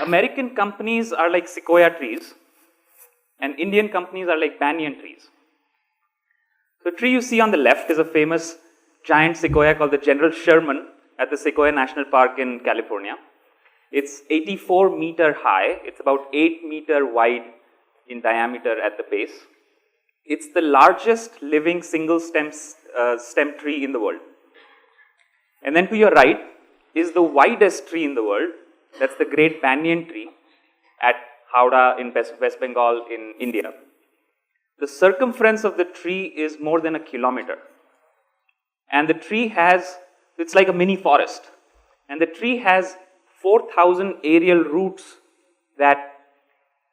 American companies are like Sequoia trees, and Indian companies are like Banyan trees. The tree you see on the left is a famous giant sequoia called the General Sherman at the Sequoia National Park in California. It's 84-meter high. It's about 8-meter wide in diameter at the base. It's the largest living single stem tree in the world. And then to your right is the widest tree in the world. That's the Great Banyan tree at Howrah in West Bengal in India. The circumference of the tree is more than 1 kilometer. And the tree has, it's like a mini forest. And the tree has 4,000 aerial roots that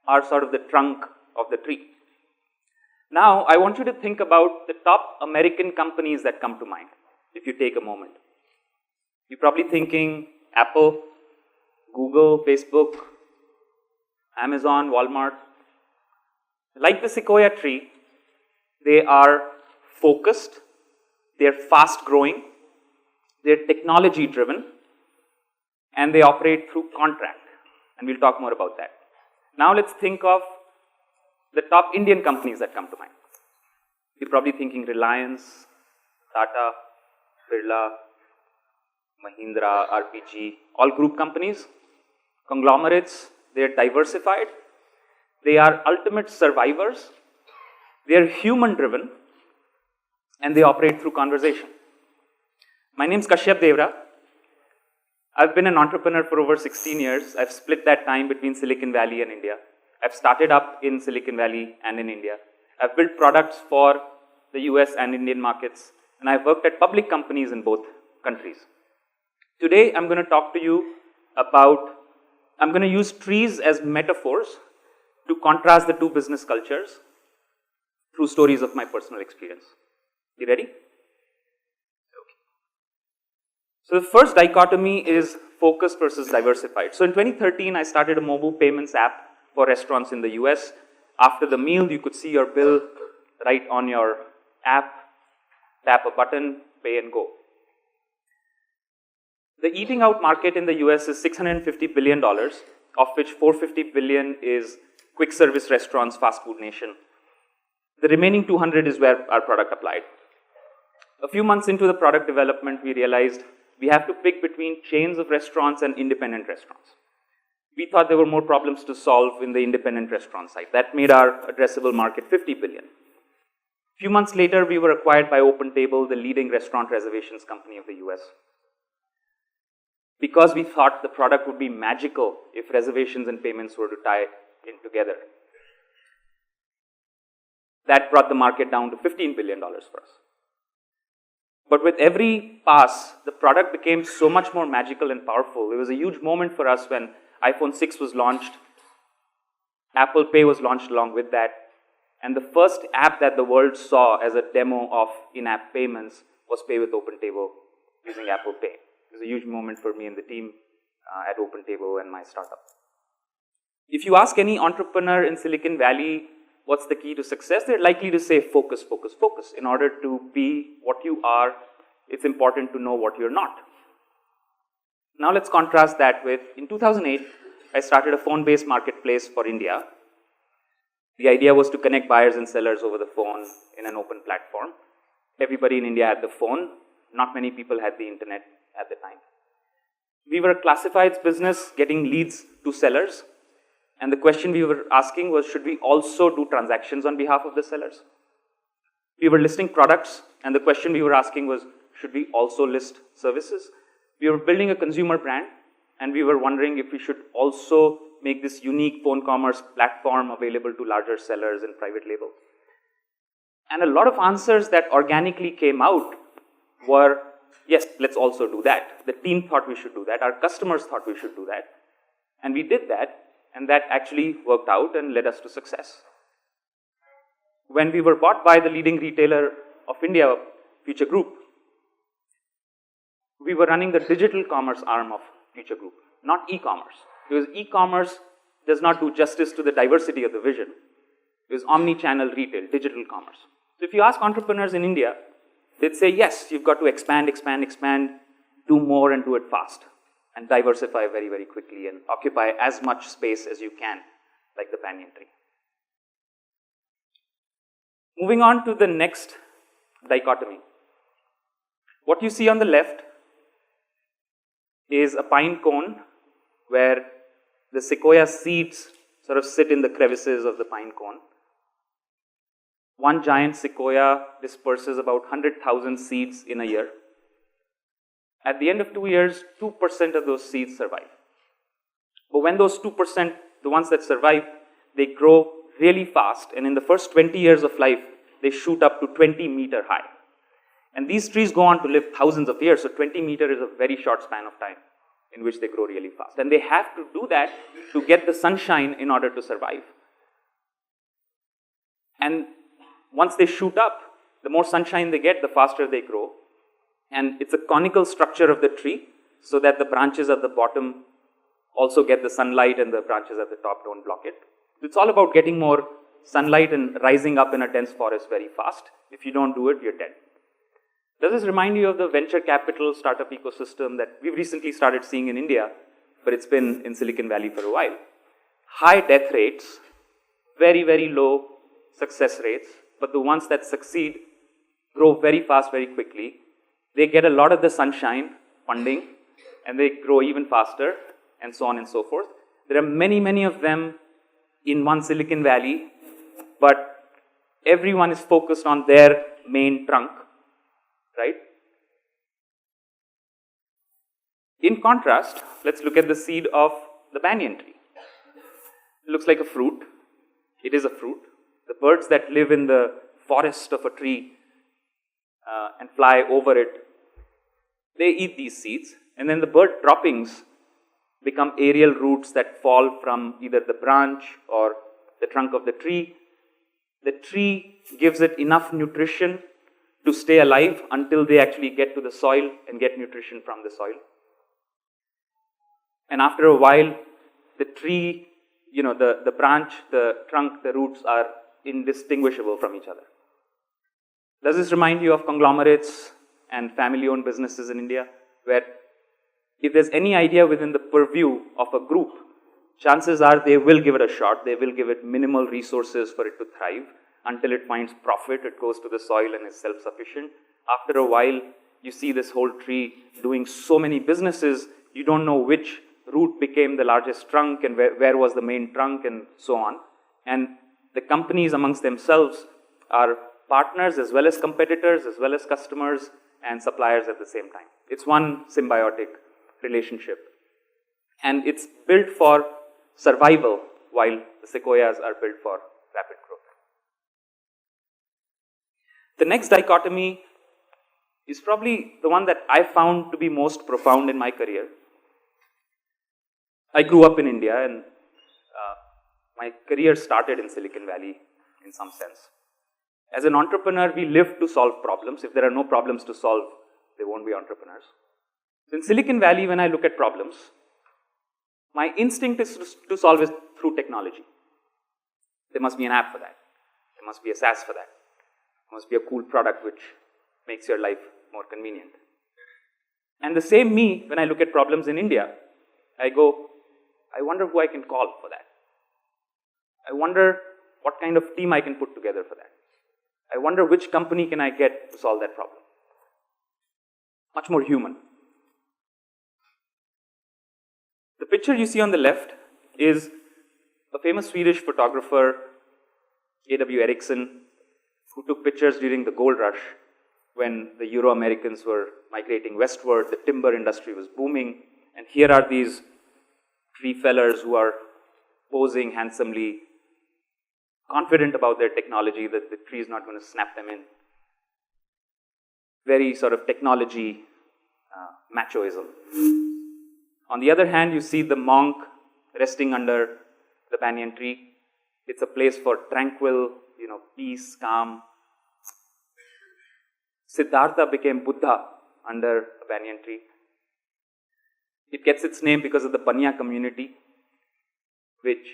are sort of the trunk of the tree. Now, I want you to think about the top American companies that come to mind, if you take a moment. You're probably thinking Apple, Google, Facebook, Amazon, Walmart. Like the Sequoia tree, they are focused, they're fast growing, they're technology driven, and they operate through contract. And we'll talk more about that. Now let's think of the top Indian companies that come to mind. You're probably thinking Reliance, Tata, Birla, Mahindra, RPG, all group companies, conglomerates. They're diversified, they are ultimate survivors, they are human driven, and they operate through conversation. My name is Kashyap Deorah. I've been an entrepreneur for over 16 years. I've split that time between Silicon Valley and India. I've started up in Silicon Valley and in India. I've built products for the US and Indian markets, and I've worked at public companies in both countries. Today, I'm going to talk to you about, I'm going to use trees as metaphors to contrast the two business cultures through stories of my personal experience. You ready? Okay. So the first dichotomy is focused versus diversified. So in 2013, I started a mobile payments app for restaurants in the US. After the meal, you could see your bill right on your app, tap a button, pay and go. The eating out market in the US is $650 billion, of which $450 billion is quick service restaurants, fast food nation. The remaining 200 is where our product applied. A few months into the product development, we realized we have to pick between chains of restaurants and independent restaurants. We thought there were more problems to solve in the independent restaurant side. That made our addressable market $50 billion. A few months later, we were acquired by OpenTable, the leading restaurant reservations company of the US. Because we thought the product would be magical if reservations and payments were to tie in together. That brought the market down to $15 billion for us. But with every pass, the product became so much more magical and powerful. It was a huge moment for us when iPhone 6 was launched, Apple Pay was launched along with that, and the first app that the world saw as a demo of in-app payments was Pay with OpenTable using Apple Pay. It was a huge moment for me and the team at OpenTable and my startup. If you ask any entrepreneur in Silicon Valley what's the key to success, they're likely to say focus, focus, focus. In order to be what you are, it's important to know what you're not. Now let's contrast that with, in 2008, I started a phone-based marketplace for India. The idea was to connect buyers and sellers over the phone in an open platform. Everybody in India had the phone. Not many people had the internet at the time. We were a classifieds business getting leads to sellers. And the question we were asking was, should we also do transactions on behalf of the sellers? We were listing products, and the question we were asking was, should we also list services? We were building a consumer brand, and we were wondering if we should also make this unique phone commerce platform available to larger sellers and private label. And a lot of answers that organically came out were, yes, let's also do that. The team thought we should do that. Our customers thought we should do that. And we did that. And that actually worked out and led us to success. When we were bought by the leading retailer of India, Future Group, we were running the digital commerce arm of Future Group, not e-commerce. Because e-commerce does not do justice to the diversity of the vision. It was omni-channel retail, digital commerce. So if you ask entrepreneurs in India, they'd say, yes, you've got to expand, expand, expand, do more and do it fast. and diversify very, very quickly and occupy as much space as you can, like the banyan tree. Moving on to the next dichotomy. What you see on the left is a pine cone where the sequoia seeds sort of sit in the crevices of the pine cone. One giant sequoia disperses about 100,000 seeds in a year. At the end of 2 years, 2% of those seeds survive. But when those 2%, the ones that survive, they grow really fast, and in the first 20 years of life, they shoot up to 20-meter high. And these trees go on to live thousands of years, so 20 meters is a very short span of time in which they grow really fast. And they have to do that to get the sunshine in order to survive. And once they shoot up, the more sunshine they get, the faster they grow. And it's a conical structure of the tree, so that the branches at the bottom also get the sunlight and the branches at the top don't block it. It's all about getting more sunlight and rising up in a dense forest very fast. If you don't do it, you're dead. Does this remind you of the venture capital startup ecosystem that we've recently started seeing in India, but it's been in Silicon Valley for a while? High death rates, very, very low success rates, but the ones that succeed grow very fast, very quickly. They get a lot of the sunshine, funding, and they grow even faster, and so on and so forth. There are many, many of them in one Silicon Valley, but everyone is focused on their main trunk, right? In contrast, let's look at the seed of the banyan tree. It looks like a fruit. It is a fruit. The birds that live in the forest of a tree and fly over it, they eat these seeds, and then the bird droppings become aerial roots that fall from either the branch or the trunk of the tree. The tree gives it enough nutrition to stay alive until they actually get to the soil and get nutrition from the soil. And after a while, the tree, the branch, the trunk, the roots are indistinguishable from each other. Does this remind you of conglomerates and family-owned businesses in India, where if there's any idea within the purview of a group, chances are they will give it a shot, they will give it minimal resources for it to thrive until it finds profit, it goes to the soil and is self-sufficient. After a while, you see this whole tree doing so many businesses, you don't know which root became the largest trunk and where was the main trunk and so on. And the companies amongst themselves are partners as well as competitors, as well as customers and suppliers at the same time. It's one symbiotic relationship. And it's built for survival while the sequoias are built for rapid growth. The next dichotomy is probably the one that I found to be most profound in my career. I grew up in India, and my career started in Silicon Valley in some sense. As an entrepreneur, we live to solve problems. If there are no problems to solve, there won't be entrepreneurs. In Silicon Valley, when I look at problems, my instinct is to solve it through technology. There must be an app for that. There must be a SaaS for that. There must be a cool product which makes your life more convenient. And the same me, when I look at problems in India, I go, I wonder who I can call for that. I wonder what kind of team I can put together for that. I wonder which company can I get to solve that problem. Much more human. The picture you see on the left is a famous Swedish photographer, A.W. Ericsson, who took pictures during the gold rush when the Euro-Americans were migrating westward, the timber industry was booming, and here are these tree fellers who are posing handsomely, confident about their technology, that the tree is not going to snap them in. Very sort of technology machoism. On the other hand, you see the monk resting under the banyan tree. It's a place for tranquil, peace, calm. Siddhartha became Buddha under a banyan tree. It gets its name because of the Banyan community, which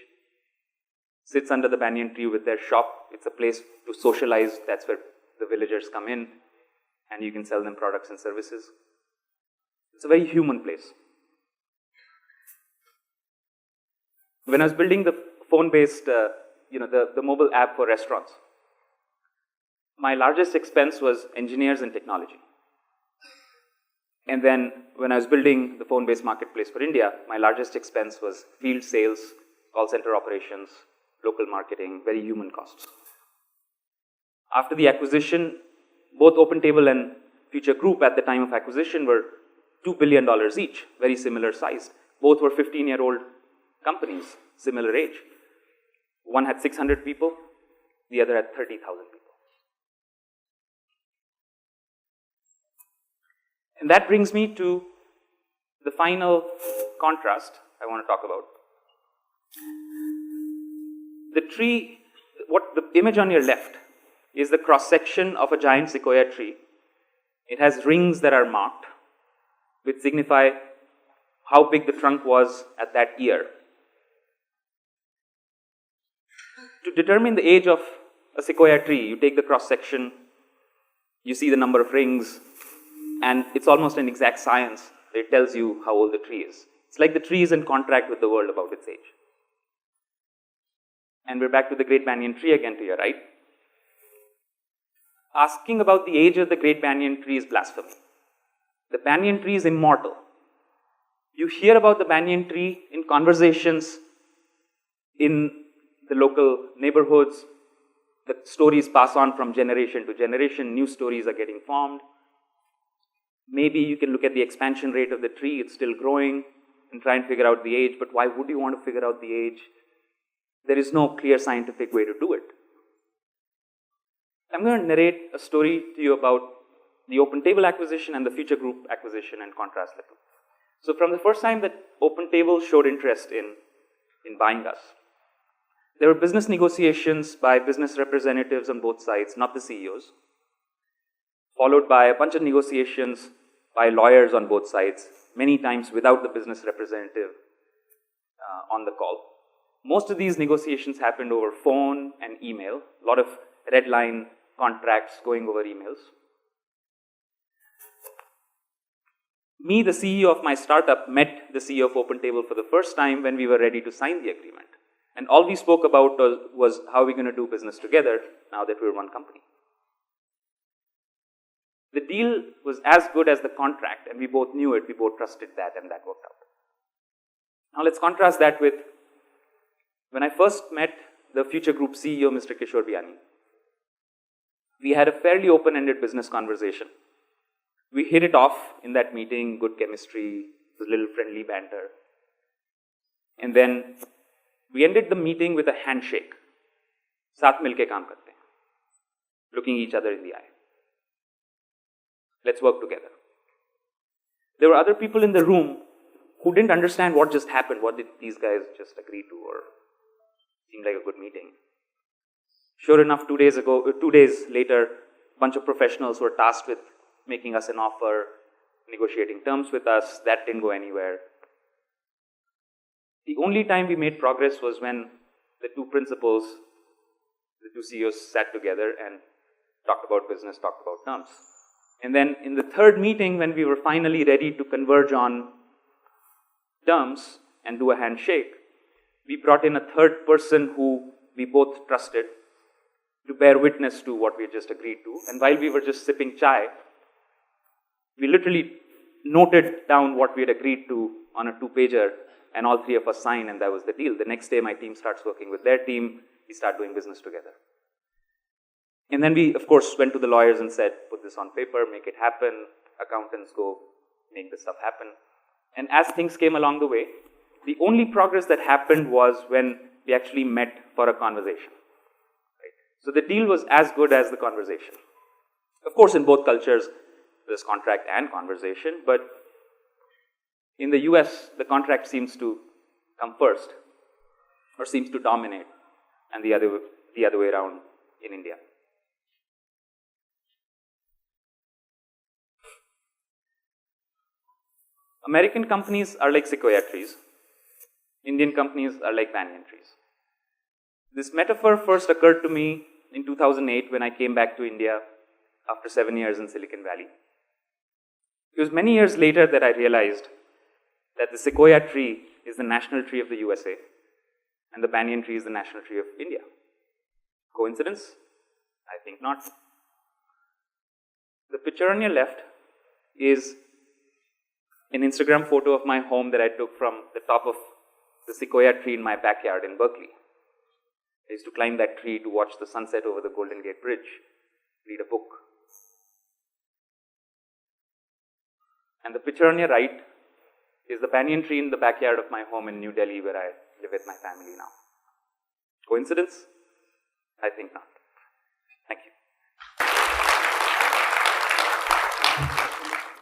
sits under the banyan tree with their shop. It's a place to socialize. That's where the villagers come in, and you can sell them products and services. It's a very human place. When I was building the phone-based, the mobile app for restaurants, my largest expense was engineers and technology. And then when I was building the phone-based marketplace for India, my largest expense was field sales, call center operations, local marketing, very human costs. After the acquisition, both OpenTable and Future Group at the time of acquisition were $2 billion each, very similar sized. Both were 15-year-old companies, similar age. One had 600 people, the other had 30,000 people. And that brings me to the final contrast I want to talk about. The tree, the image on your left is the cross-section of a giant sequoia tree. It has rings that are marked, which signify how big the trunk was at that year. To determine the age of a sequoia tree, you take the cross-section, you see the number of rings, and it's almost an exact science. It tells you how old the tree is. It's like the tree is in contract with the world about its age. And we're back to the Great Banyan tree again to your right. Asking about the age of the Great Banyan tree is blasphemy. The banyan tree is immortal. You hear about the banyan tree in conversations in the local neighborhoods. The stories pass on from generation to generation. New stories are getting formed. Maybe you can look at the expansion rate of the tree. It's still growing and try and figure out the age. But why would you want to figure out the age? There is no clear scientific way to do it. I'm going to narrate a story to you about the OpenTable acquisition and the Future Group acquisition and contrast them. So from the first time that OpenTable showed interest in buying us, there were business negotiations by business representatives on both sides, not the CEOs, followed by a bunch of negotiations by lawyers on both sides, many times without the business representative on the call. Most of these negotiations happened over phone and email, a lot of red line contracts going over emails. Me, the CEO of my startup, met the CEO of OpenTable for the first time when we were ready to sign the agreement. And all we spoke about was how we're going to do business together now that we're one company. The deal was as good as the contract, and we both knew it, we both trusted that, and that worked out. Now let's contrast that with when I first met the Future Group CEO, Mr. Kashyap. We had a fairly open-ended business conversation. We hit it off in that meeting, good chemistry, a little friendly banter. And then we ended the meeting with a handshake. Saath milke kaam karte hain. Looking each other in the eye. Let's work together. There were other people in the room who didn't understand what just happened. What did these guys just agree to, or seemed like a good meeting. Sure enough, 2 days later, a bunch of professionals were tasked with making us an offer, negotiating terms with us. That didn't go anywhere. The only time we made progress was when the two principals, the two CEOs sat together and talked about business, talked about terms. And then in the third meeting, when we were finally ready to converge on terms and do a handshake, we brought in a third person who we both trusted to bear witness to what we had just agreed to. And while we were just sipping chai, we literally noted down what we had agreed to on a 2-pager, and all three of us signed, and that was the deal. The next day, my team starts working with their team. We start doing business together. And then we, of course, went to the lawyers and said, put this on paper, make it happen. Accountants go make this stuff happen. And as things came along the way, the only progress that happened was when we actually met for a conversation. Right? So the deal was as good as the conversation. Of course, in both cultures, there's contract and conversation, but in the US, the contract seems to come first, or seems to dominate, and the other way around in India. American companies are like sequoia trees. Indian companies are like banyan trees. This metaphor first occurred to me in 2008 when I came back to India after 7 years in Silicon Valley. It was many years later that I realized that the sequoia tree is the national tree of the USA, And the banyan tree is the national tree of India. Coincidence? I think not. The picture on your left is an Instagram photo of my home that I took from the top of the Sequoia tree in my backyard in Berkeley. I used to climb that tree to watch the sunset over the Golden Gate Bridge, read a book. And the picture on your right is the banyan tree in the backyard of my home in New Delhi, where I live with my family now. Coincidence? I think not. Thank you.